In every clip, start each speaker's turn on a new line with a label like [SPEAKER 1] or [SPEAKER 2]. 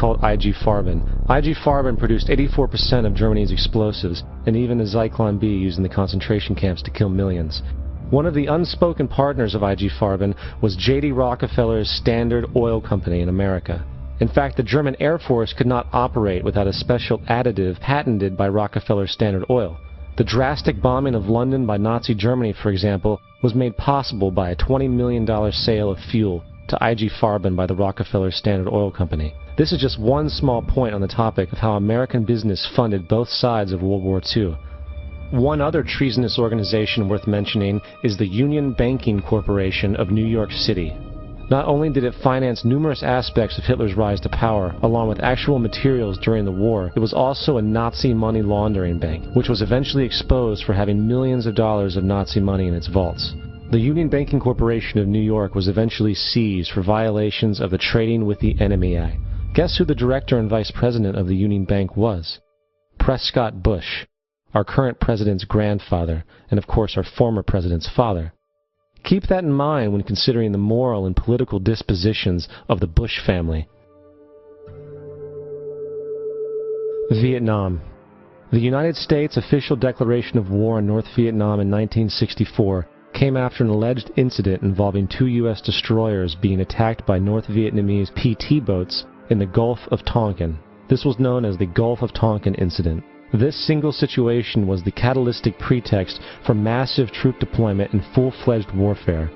[SPEAKER 1] called IG Farben. IG Farben produced 84% of Germany's explosives, and even the Zyklon B used in the concentration camps to kill millions. One of the unspoken partners of IG Farben was J.D. Rockefeller's Standard Oil Company in America. In fact, the German Air Force could not operate without a special additive patented by Rockefeller's Standard Oil. The drastic bombing of London by Nazi Germany, for example, was made possible by a $20 million sale of fuel to IG Farben by the Rockefeller Standard Oil Company. This is just one small point on the topic of how American business funded both sides of World War II. One other treasonous organization worth mentioning is the Union Banking Corporation of New York City. Not only did it finance numerous aspects of Hitler's rise to power, along with actual materials during the war, it was also a Nazi money laundering bank, which was eventually exposed for having millions of dollars of Nazi money in its vaults. The Union Banking Corporation of New York was eventually seized for violations of the Trading with the Enemy Act. Guess who the director and vice president of the Union Bank was? Prescott Bush, our current president's grandfather, and of course our former president's father. Keep that in mind when considering the moral and political dispositions of the Bush family. Vietnam. The United States' official declaration of war on North Vietnam in 1964 came after an alleged incident involving 2 U.S. destroyers being attacked by North Vietnamese PT boats in the Gulf of Tonkin. This was known as the Gulf of Tonkin incident. This single situation was the catalytic pretext for massive troop deployment and full-fledged warfare.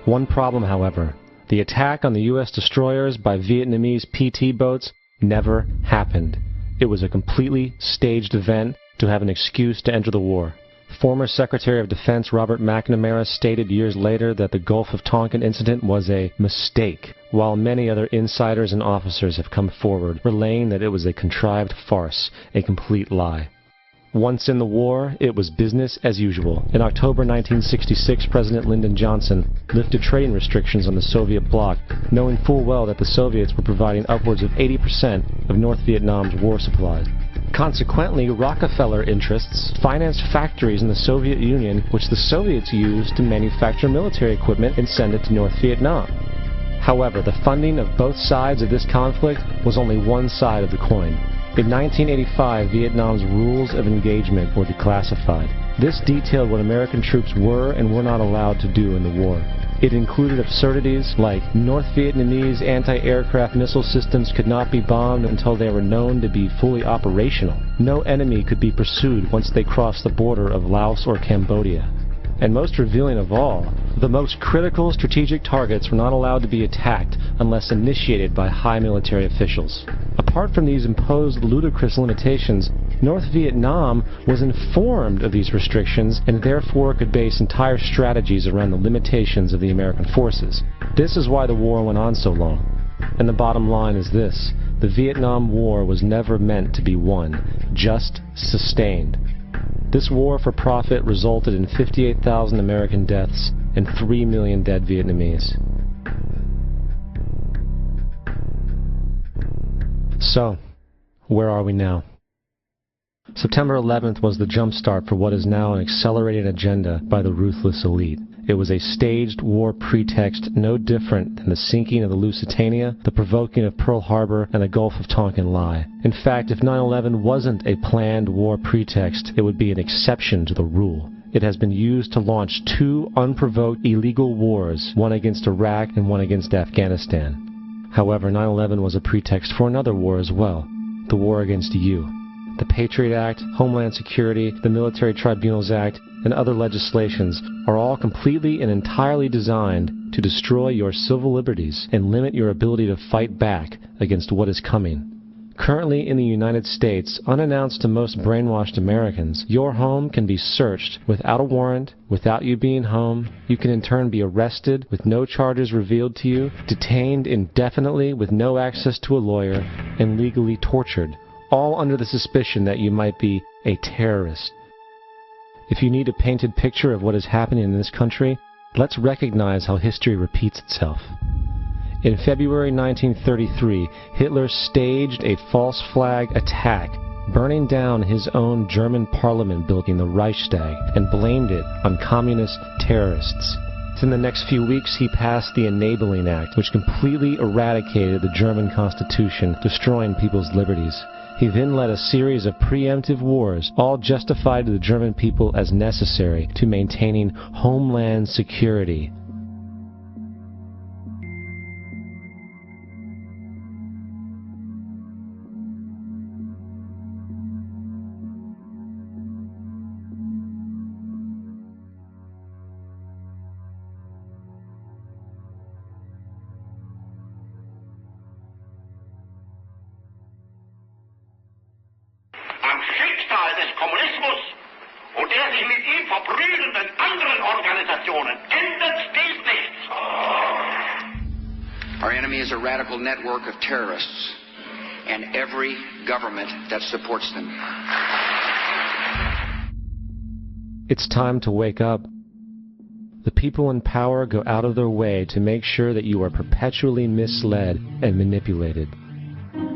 [SPEAKER 1] One problem, however: the attack on the U.S. destroyers by Vietnamese PT boats never happened. It was a completely staged event to have an excuse to enter the war. Former Secretary of Defense Robert McNamara stated years later that the Gulf of Tonkin incident was a mistake, while many other insiders and officers have come forward, relaying that it was a contrived farce, a complete lie. Once in the war, it was business as usual. In October 1966, President Lyndon Johnson lifted trading restrictions on the Soviet bloc, knowing full well that the Soviets were providing upwards of 80% of North Vietnam's war supplies. Consequently, Rockefeller interests financed factories in the Soviet Union, which the Soviets used to manufacture military equipment and send it to North Vietnam. However, the funding of both sides of this conflict was only one side of the coin. In 1985, Vietnam's rules of engagement were declassified. This detailed what American troops were and were not allowed to do in the war. It included absurdities like North Vietnamese anti-aircraft missile systems could not be bombed until they were known to be fully operational. No enemy could be pursued once they crossed the border of Laos or Cambodia. And most revealing of all, the most critical strategic targets were not allowed to be attacked unless initiated by high military officials. Apart from these imposed ludicrous limitations, North Vietnam was informed of these restrictions and therefore could base entire strategies around the limitations of the American forces. This is why the war went on so long. And the bottom line is this: the Vietnam War was never meant to be won, just sustained. This war for profit resulted in 58,000 American deaths and 3 million dead Vietnamese. So, where are we now? September 11th was the jumpstart for what is now an accelerated agenda by the ruthless elite. It was a staged war pretext no different than the sinking of the Lusitania, the provoking of Pearl Harbor, and the Gulf of Tonkin lie. In fact, if 9/11 wasn't a planned war pretext, it would be an exception to the rule. It has been used to launch 2 unprovoked illegal wars, one against Iraq and one against Afghanistan. However, 9/11 was a pretext for another war as well, the war against you. The Patriot Act, Homeland Security, the Military Tribunals Act, and other legislations are all completely and entirely designed to destroy your civil liberties and limit your ability to fight back against what is coming. Currently in the United States, unannounced to most brainwashed Americans, your home can be searched without a warrant, without you being home. You can in turn be arrested with no charges revealed to you, detained indefinitely with no access to a lawyer, and legally tortured, all under the suspicion that you might be a terrorist. If you need a painted picture of what is happening in this country, let's recognize how history repeats itself. In February 1933, Hitler staged a false flag attack, burning down his own German parliament building, the Reichstag, and blamed it on communist terrorists. Within the next few weeks, he passed the Enabling Act, which completely eradicated the German Constitution, destroying people's liberties. He then led a series of preemptive wars, all justified to the German people as necessary to maintaining homeland security.
[SPEAKER 2] Schicksal des Kommunismus und der sich mit ihm verbrüdernden anderen Organisationen ändert dies nichts.
[SPEAKER 3] Our enemy is a radical network of terrorists and every government that supports them.
[SPEAKER 1] It's time to wake up. The people in power go out of their way to make sure that you are perpetually misled and manipulated.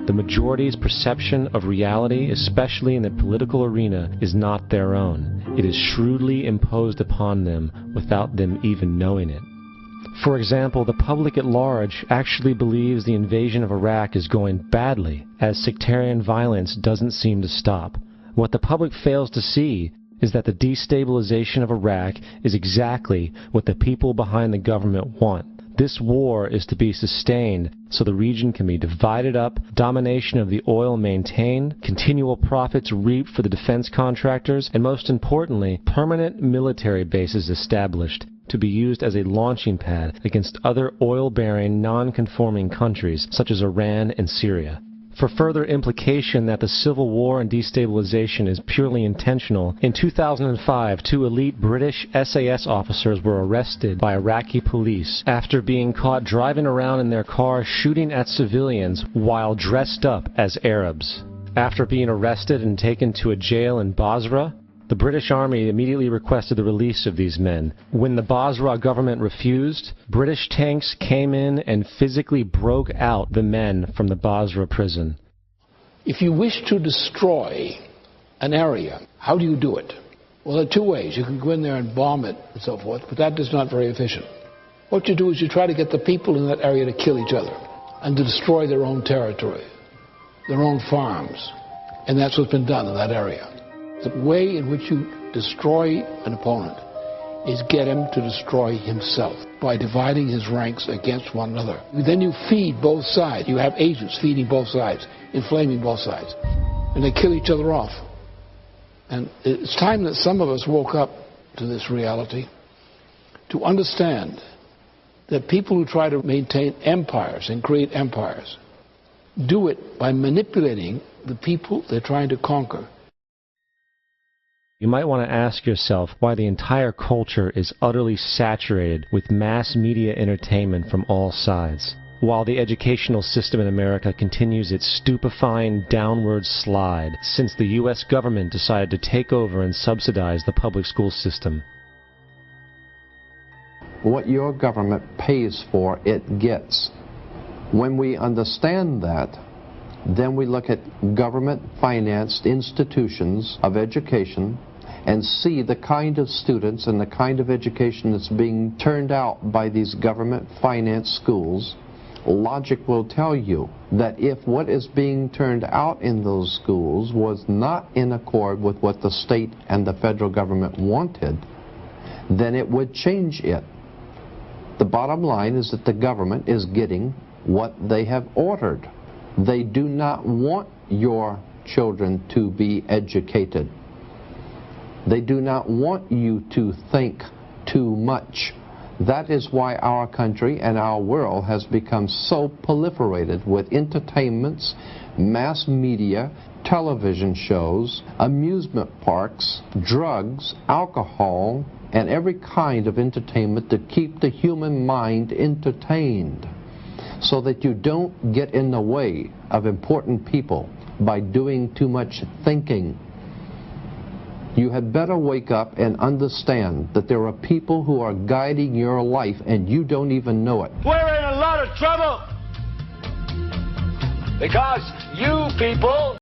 [SPEAKER 1] The majority's perception of reality, especially in the political arena, is not their own. It is shrewdly imposed upon them without them even knowing it. For example, the public at large actually believes the invasion of Iraq is going badly, as sectarian violence doesn't seem to stop. What the public fails to see is that the destabilization of Iraq is exactly what the people behind the government want. This war is to be sustained so the region can be divided up, domination of the oil maintained, continual profits reaped for the defense contractors, and most importantly, permanent military bases established to be used as a launching pad against other oil-bearing, non-conforming countries such as Iran and Syria. For further implication that the civil war and destabilization is purely intentional, in 2005, 2 elite British SAS officers were arrested by Iraqi police after being caught driving around in their car shooting at civilians while dressed up as Arabs. After being arrested and taken to a jail in Basra, the British Army immediately requested the release of these men. When the Basra government refused, British tanks came in and physically broke out the men from the Basra prison.
[SPEAKER 4] If you wish to destroy an area, how do you do it? Well, there are 2 ways. You can go in there and bomb it and so forth, but that is not very efficient. What you do is you try to get the people in that area to kill each other and to destroy their own territory, their own farms. And that's what's been done in that area. The way in which you destroy an opponent is get him to destroy himself by dividing his ranks against one another. Then you feed both sides. You have agents feeding both sides, inflaming both sides. And they kill each other off. And it's time that some of us woke up to this reality to understand that people who try to maintain empires and create empires do it by manipulating the people they're trying to conquer.
[SPEAKER 1] You might want to ask yourself why the entire culture is utterly saturated with mass media entertainment from all sides, while the educational system in America continues its stupefying downward slide since the U.S. government decided to take over and subsidize the public school system.
[SPEAKER 5] What your government pays for, it gets. When we understand that, then we look at government-financed institutions of education and see the kind of students and the kind of education that's being turned out by these government-financed schools. Logic will tell you that if what is being turned out in those schools was not in accord with what the state and the federal government wanted, then it would change it. The bottom line is that the government is getting what they have ordered. They do not want your children to be educated. They do not want you to think too much. That is why our country and our world has become so proliferated with entertainments, mass media, television shows, amusement parks, drugs, alcohol, and every kind of entertainment to keep the human mind entertained, so that you don't get in the way of important people by doing too much thinking. You had better wake up and understand that there are people who are guiding your life and you don't even know it.
[SPEAKER 2] We're in a lot of trouble because you people